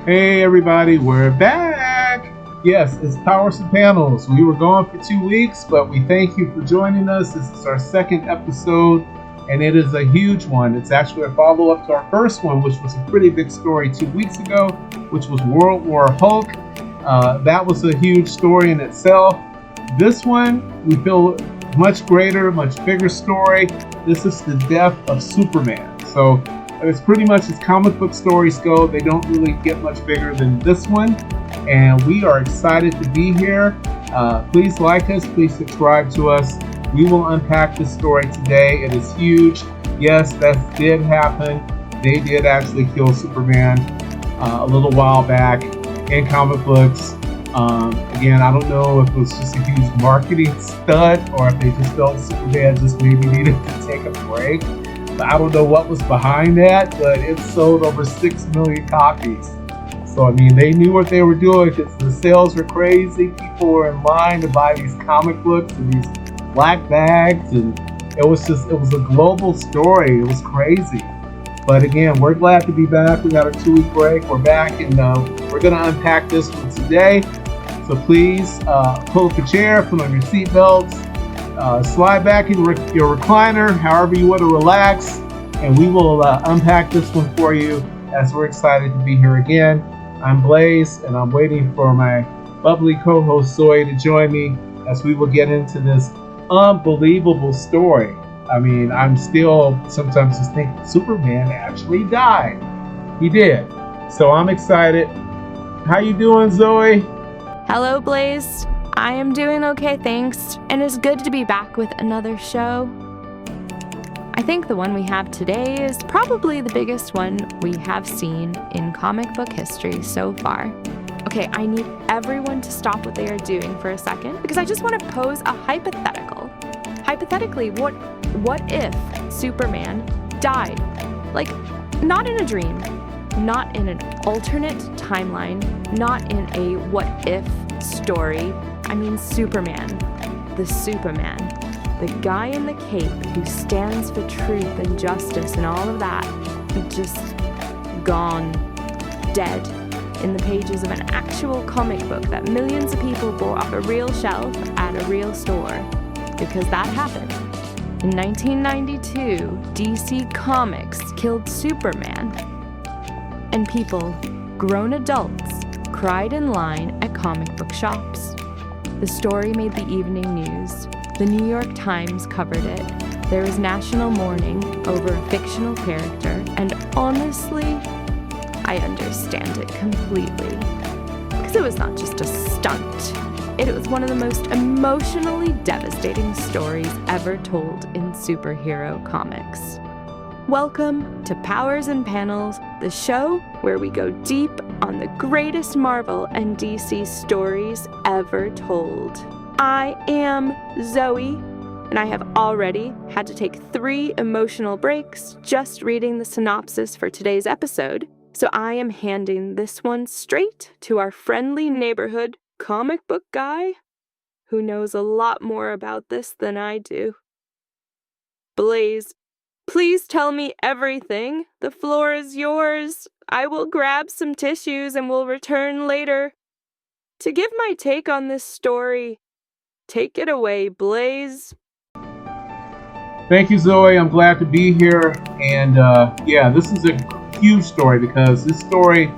Hey everybody, we're back! Yes, it's Powers and Panels. We were gone for 2 weeks, but we thank you for joining us. This is our second episode, and it is a huge one. It's actually a follow-up to our first one, which was a pretty big story 2 weeks ago, which was World War Hulk. That was a huge story in itself. This one, we feel much greater, much bigger story. This is the death of Superman. So it's pretty much as comic book stories go. They don't really get much bigger than this one. And we are excited to be here. Please like us. Please subscribe to us. We will unpack this story today. It is huge. Yes, that did happen. They did actually kill Superman a little while back in comic books. Again, I don't know if it was just a huge marketing stunt or if they just felt Superman just maybe needed to take a break. I don't know what was behind that, but it sold over 6 million copies. So, I mean, they knew what they were doing because the sales were crazy. People were in line to buy these comic books and these black bags. And it was a global story. It was crazy. But again, we're glad to be back. We got a 2-week break. We're back and we're going to unpack this one today. So please pull up a chair, put on your seatbelts. Slide back in your recliner, however you want to relax, and we will unpack this one for you as we're excited to be here again. I'm Blaze, and I'm waiting for my lovely co-host Zoey to join me as we will get into this unbelievable story. I mean, I'm still sometimes just think Superman actually died. He did. So I'm excited. How you doing, Zoey? Hello, Blaze. I am doing okay, thanks, and it's good to be back with another show. I think the one we have today is probably the biggest one we have seen in comic book history so far. Okay, I need everyone to stop what they are doing for a second, because I just want to pose a hypothetical. Hypothetically, what if Superman died? Like, not in a dream, not in an alternate timeline, not in a what-if story. I mean Superman, the Superman, the guy in the cape who stands for truth and justice and all of that, just gone, dead, in the pages of an actual comic book that millions of people bought off a real shelf at a real store. Because that happened. In 1992, DC Comics killed Superman. And people, grown adults, cried in line at comic book shops. The story made the evening news. The New York Times covered it. There was national mourning over a fictional character, and honestly, I understand it completely. Because it was not just a stunt. It was one of the most emotionally devastating stories ever told in superhero comics. Welcome to Powers and Panels, the show where we go deep on the greatest Marvel and DC stories ever told. I am Zoey, and I have already had to take 3 emotional breaks just reading the synopsis for today's episode, so I am handing this one straight to our friendly neighborhood comic book guy who knows a lot more about this than I do. Blaze, please tell me everything. The floor is yours. I will grab some tissues and will return later to give my take on this story. Take it away, Blaze. Thank you, Zoey. I'm glad to be here. And this is a huge story because this story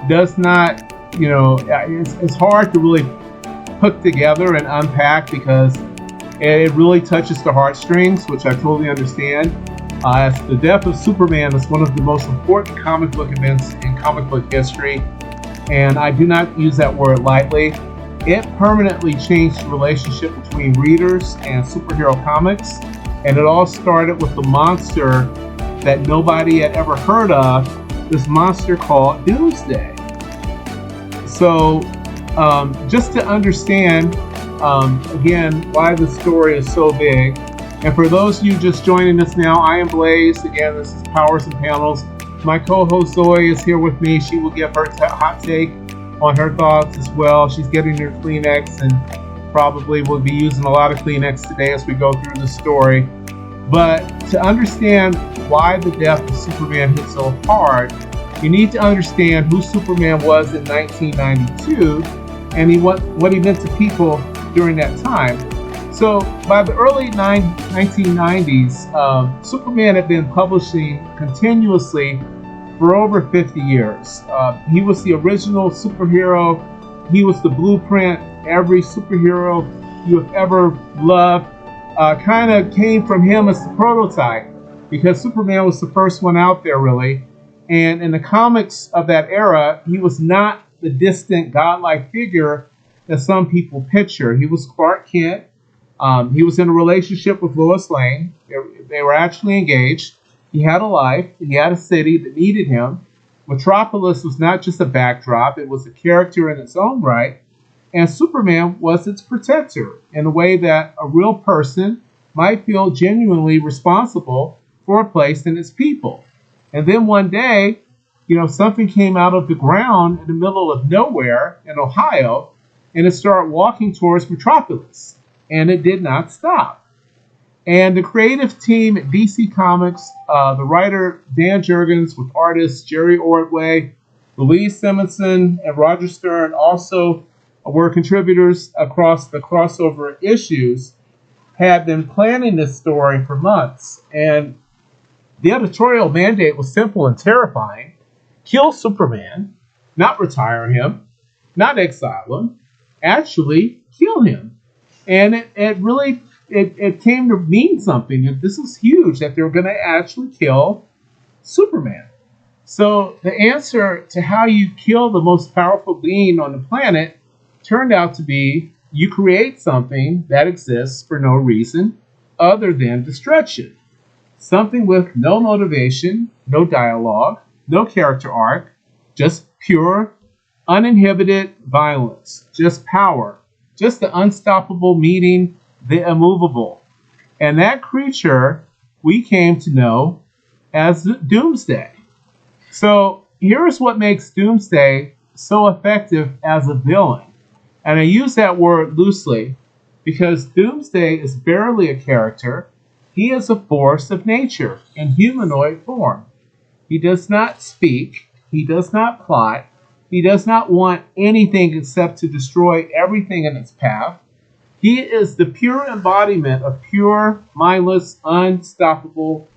does not, it's hard to really put together and unpack because it really touches the heartstrings, which I totally understand. As the death of Superman is one of the most important comic book events in comic book history, and I do not use that word lightly. It permanently changed the relationship between readers and superhero comics, and it all started with the monster that nobody had ever heard of, this monster called Doomsday. So, just to understand, again, why the story is so big, and for those of you just joining us now, I am Blaze. Again, this is Powers and Panels. My co-host Zoey is here with me. She will give her hot take on her thoughts as well. She's getting her Kleenex and probably will be using a lot of Kleenex today as we go through the story. But to understand why the death of Superman hit so hard, you need to understand who Superman was in 1992 and what he meant to people during that time. So by the early 1990s, Superman had been publishing continuously for over 50 years. He was the original superhero. He was the blueprint. Every superhero you have ever loved kind of came from him as the prototype, because Superman was the first one out there, really. And in the comics of that era, he was not the distant godlike figure that some people picture. He was Clark Kent. He was in a relationship with Lois Lane. They were actually engaged. He had a life. He had a city that needed him. Metropolis was not just a backdrop. It was a character in its own right. And Superman was its protector in a way that a real person might feel genuinely responsible for a place and its people. And then one day, something came out of the ground in the middle of nowhere in Ohio, and it started walking towards Metropolis. And it did not stop. And the creative team at DC Comics, the writer Dan Jurgens with artists Jerry Ordway, Louise Simonson, and Roger Stern also were contributors across the crossover issues, had been planning this story for months. And the editorial mandate was simple and terrifying. Kill Superman, not retire him, not exile him, actually kill him. And it really came to mean something. This is huge, that they were going to actually kill Superman. So the answer to how you kill the most powerful being on the planet turned out to be you create something that exists for no reason other than destruction. Something with no motivation, no dialogue, no character arc, just pure, uninhibited violence, just power, just the unstoppable meeting the immovable. And that creature we came to know as Doomsday. So here's what makes Doomsday so effective as a villain. And I use that word loosely because Doomsday is barely a character. He is a force of nature in humanoid form. He does not speak. He does not plot. He does not want anything except to destroy everything in its path. He is the pure embodiment of pure, mindless, unstoppable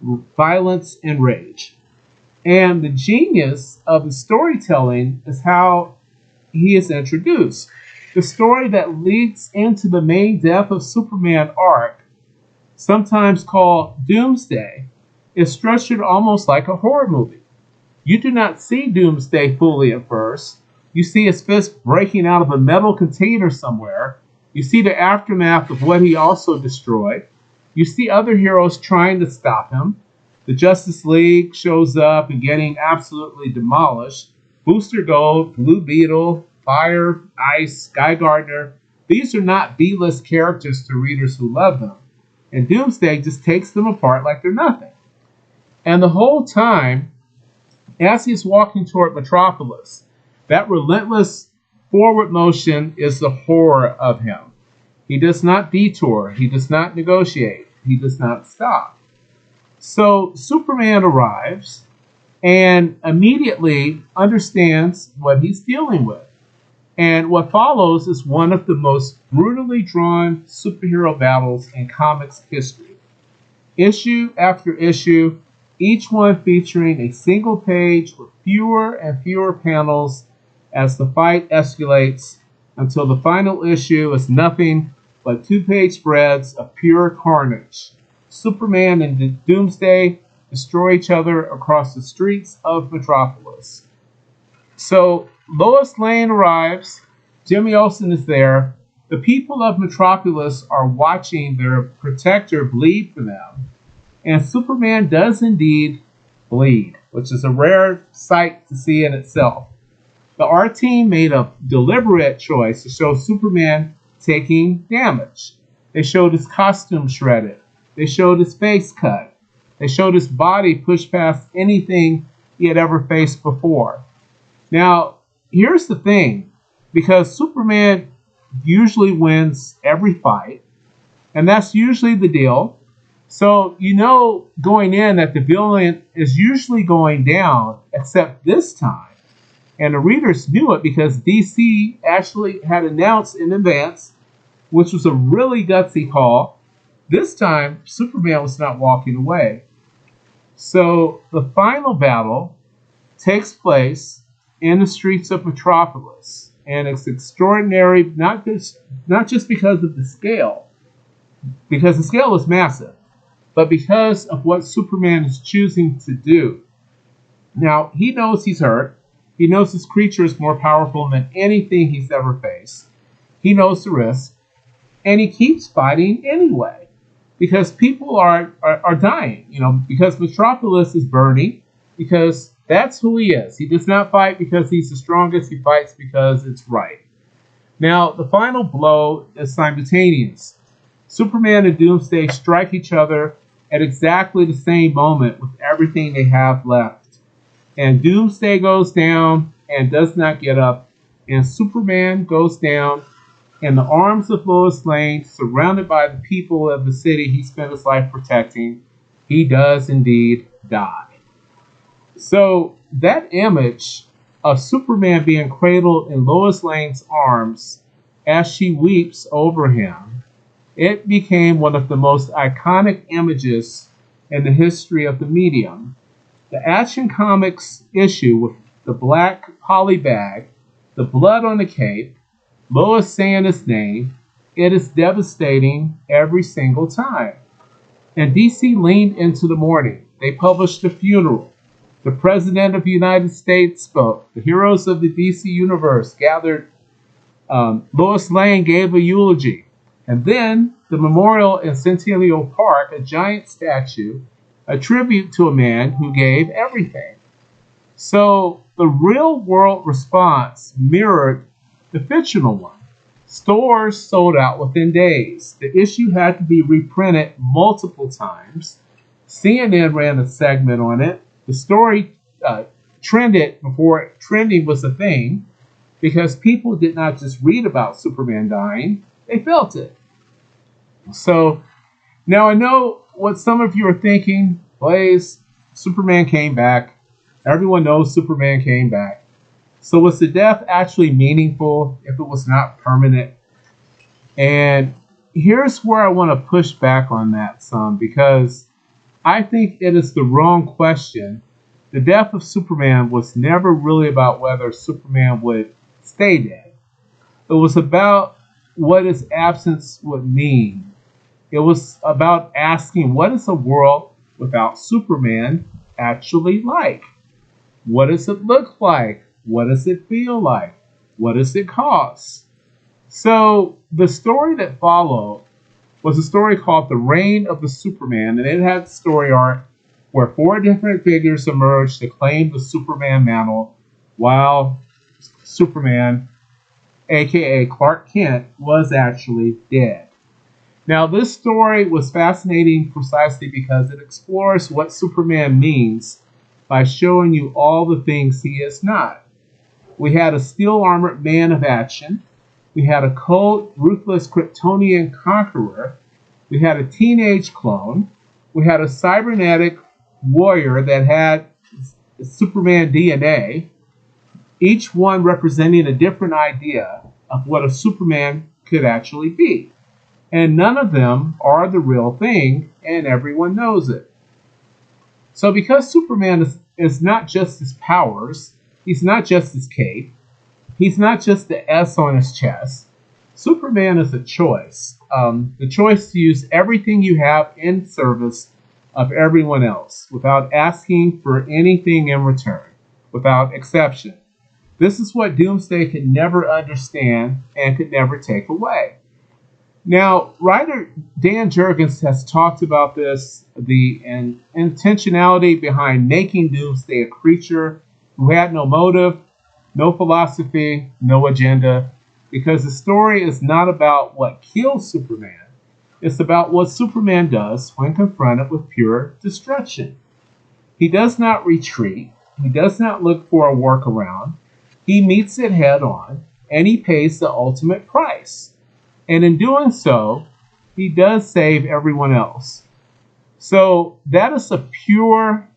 violence and rage. And the genius of the storytelling is how he is introduced. The story that leads into the main death of Superman arc, sometimes called Doomsday, is structured almost like a horror movie. You do not see Doomsday fully at first. You see his fist breaking out of a metal container somewhere. You see the aftermath of what he also destroyed. You see other heroes trying to stop him. The Justice League shows up and getting absolutely demolished. Booster Gold, Blue Beetle, Fire, Ice, Guy Gardner. These are not B-list characters to readers who love them. And Doomsday just takes them apart like they're nothing. And the whole time, as he's walking toward Metropolis, that relentless forward motion is the horror of him. He does not detour. He does not negotiate. He does not stop. So Superman arrives and immediately understands what he's dealing with. And what follows is one of the most brutally drawn superhero battles in comics history. Issue after issue, each one featuring a single page with fewer and fewer panels as the fight escalates until the final issue is nothing but 2-page spreads of pure carnage. Superman and Doomsday destroy each other across the streets of Metropolis. So Lois Lane arrives. Jimmy Olsen is there. The people of Metropolis are watching their protector bleed for them. And Superman does indeed bleed, which is a rare sight to see in itself. The art team made a deliberate choice to show Superman taking damage. They showed his costume shredded. They showed his face cut. They showed his body pushed past anything he had ever faced before. Now, here's the thing. Because Superman usually wins every fight, and that's usually the deal, So you know going in that the villain is usually going down, except this time. And the readers knew it because DC actually had announced in advance, which was a really gutsy call. This time, Superman was not walking away. So the final battle takes place in the streets of Metropolis. And it's extraordinary, not just because of the scale, because the scale is massive, but because of what Superman is choosing to do. Now, he knows he's hurt. He knows his creature is more powerful than anything he's ever faced. He knows the risk. And he keeps fighting anyway. Because people are dying. Because Metropolis is burning. Because that's who he is. He does not fight because he's the strongest. He fights because it's right. Now, the final blow is simultaneous. Superman and Doomsday strike each other at exactly the same moment with everything they have left. And Doomsday goes down and does not get up. And Superman goes down in the arms of Lois Lane, surrounded by the people of the city he spent his life protecting. He does indeed die. So that image of Superman being cradled in Lois Lane's arms as she weeps over him, it became one of the most iconic images in the history of the medium. The Action Comics issue with the black poly bag, the blood on the cape, Lois saying his name, it is devastating every single time. And DC leaned into the mourning. They published a funeral. The President of the United States spoke. The heroes of the DC Universe gathered. Lois Lane gave a eulogy. And then the memorial in Centennial Park, a giant statue, a tribute to a man who gave everything. So the real world response mirrored the fictional one. Stores sold out within days. The issue had to be reprinted multiple times. CNN ran a segment on it. The story trended before trending was a thing because people did not just read about Superman dying, they felt it. So now I know what some of you are thinking. Blaze, Superman came back. Everyone knows Superman came back. So was the death actually meaningful if it was not permanent? And here's where I want to push back on that some, because I think it is the wrong question. The death of Superman was never really about whether Superman would stay dead. It was about what his absence would mean. It was about asking, what is a world without Superman actually like? What does it look like? What does it feel like? What does it cost? So the story that followed was a story called The Reign of the Superman, and it had story arc where 4 different figures emerged to claim the Superman mantle while Superman, aka Clark Kent, was actually dead. Now, this story was fascinating precisely because it explores what Superman means by showing you all the things he is not. We had a steel-armored man of action. We had a cold, ruthless Kryptonian conqueror. We had a teenage clone. We had a cybernetic warrior that had Superman DNA, each one representing a different idea of what a Superman could actually be. And none of them are the real thing, and everyone knows it. So because Superman is not just his powers, he's not just his cape, he's not just the S on his chest, Superman is a choice. The choice to use everything you have in service of everyone else without asking for anything in return, without exception. This is what Doomsday could never understand and could never take away. Now, writer Dan Jurgens has talked about this, the intentionality behind making Doomsday a creature who had no motive, no philosophy, no agenda, because the story is not about what kills Superman. It's about what Superman does when confronted with pure destruction. He does not retreat. He does not look for a workaround. He meets it head on, and he pays the ultimate price. And in doing so, he does save everyone else. So that is as pure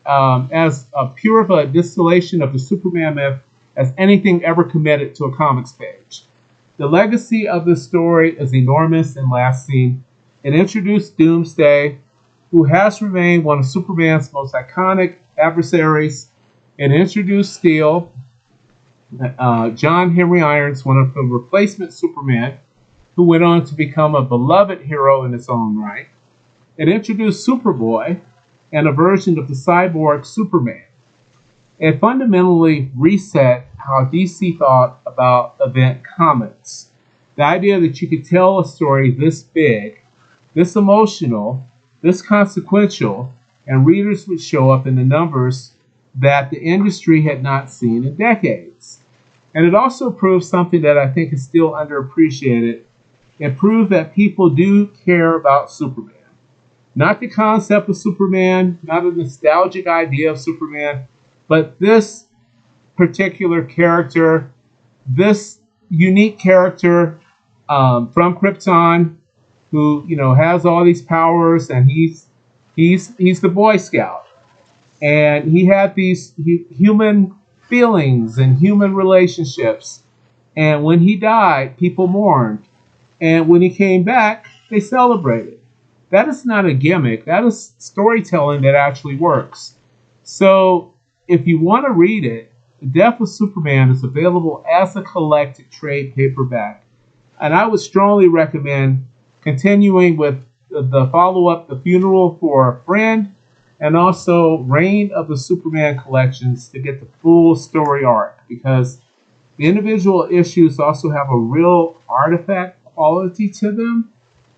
of a distillation of the Superman myth as anything ever committed to a comics page. The legacy of this story is enormous and lasting. It introduced Doomsday, who has remained one of Superman's most iconic adversaries. It introduced Steel, John Henry Irons, one of the replacement Superman, who went on to become a beloved hero in his own right. It introduced Superboy and a version of the cyborg Superman. It fundamentally reset how DC thought about event comics. The idea that you could tell a story this big, this emotional, this consequential, and readers would show up in the numbers that the industry had not seen in decades. And it also proved something that I think is still underappreciated. It proved that people do care about Superman. Not the concept of Superman, not a nostalgic idea of Superman, but this particular character, this unique character from Krypton, who has all these powers, and he's the Boy Scout, and he had these human feelings and human relationships. And when he died, people mourned, and when he came back, they celebrated. That is not a gimmick. That is storytelling that actually works. So if you want to read it, The Death of Superman is available as a collected trade paperback. And I would strongly recommend continuing with the follow-up, The Funeral for a Friend, and also Reign of the Superman collections to get the full story arc, because the individual issues also have a real artifact quality to them.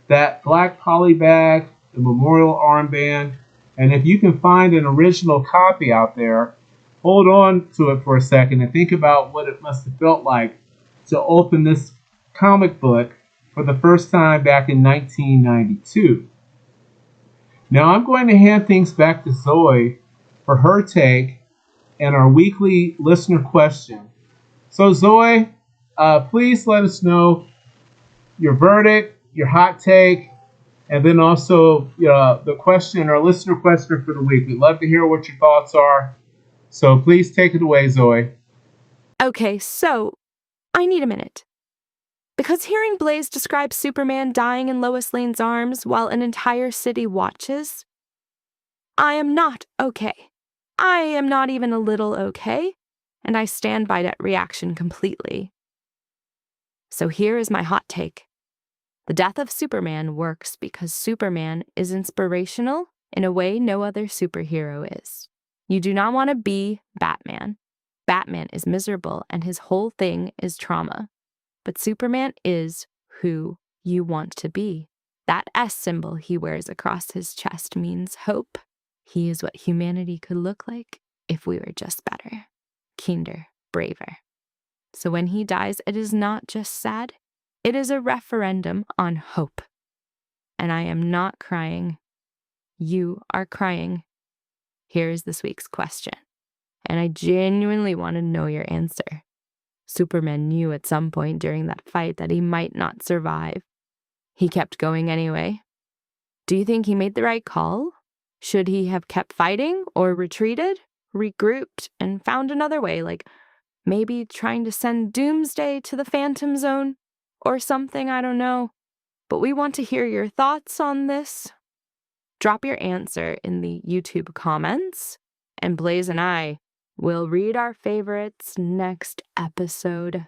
That black poly bag, the memorial armband, and if you can find an original copy out there, hold on to it for a second and think about what it must have felt like to open this comic book for the first time back in 1992. Now I'm going to hand things back to Zoe for her take and our weekly listener question. So Zoe, please let us know your verdict, your hot take, and then also the question, our listener question for the week. We'd love to hear what your thoughts are. So please take it away, Zoe. Okay, so I need a minute. Because hearing Blaze describe Superman dying in Lois Lane's arms while an entire city watches, I am not okay. I am not even a little okay, and I stand by that reaction completely. So here is my hot take. The death of Superman works because Superman is inspirational in a way no other superhero is. You do not want to be Batman. Batman is miserable and his whole thing is trauma. But Superman is who you want to be. That S symbol he wears across his chest means hope. He is what humanity could look like if we were just better, kinder, braver. So when he dies, it is not just sad. It is a referendum on hope. And I am not crying. You are crying. Here is this week's question. And I genuinely want to know your answer. Superman knew at some point during that fight that he might not survive. He kept going anyway. Do you think he made the right call? Should he have kept fighting or retreated, regrouped, and found another way, like maybe trying to send Doomsday to the Phantom Zone? Or something, I don't know. But we want to hear your thoughts on this. Drop your answer in the YouTube comments, and Blaze and I will read our favorites next episode.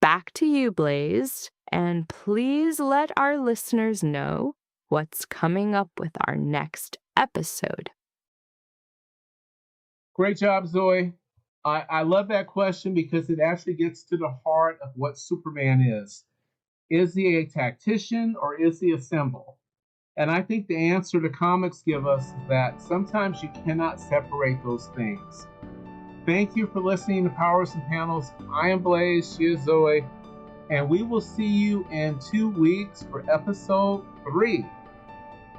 Back to you, Blaze, and please let our listeners know what's coming up with our next episode. Great job, Zoe. I love that question because it actually gets to the heart of what Superman is. Is he a tactician or is he a symbol? And I think the answer the comics give us is that sometimes you cannot separate those things. Thank you for listening to Powers and Panels. I am Blaze, she is Zoe, and we will see you in 2 weeks for episode 3.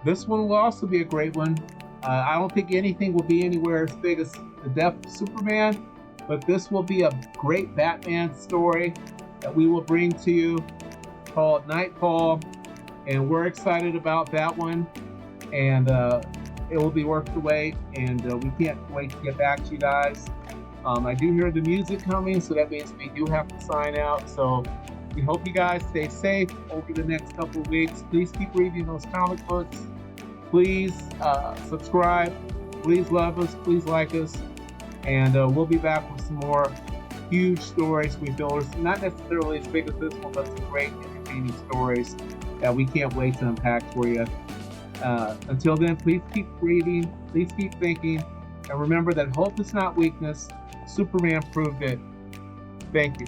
This one will also be a great one. I don't think anything will be anywhere as big as The Death of Superman, but this will be a great Batman story that we will bring to you called Nightfall, and we're excited about that one. and it will be worth the wait, and we can't wait to get back to you guys. I do hear the music coming, so that means we do have to sign out. So we hope you guys stay safe over the next couple of weeks. Please keep reading those comic books. Please subscribe. Please love us. Please like us. And we'll be back with some more huge stories we feel are not necessarily as big as this one, but some great entertaining stories that we can't wait to unpack for you. Until then, please keep reading. Please keep thinking. And remember that hope is not weakness. Superman proved it. Thank you.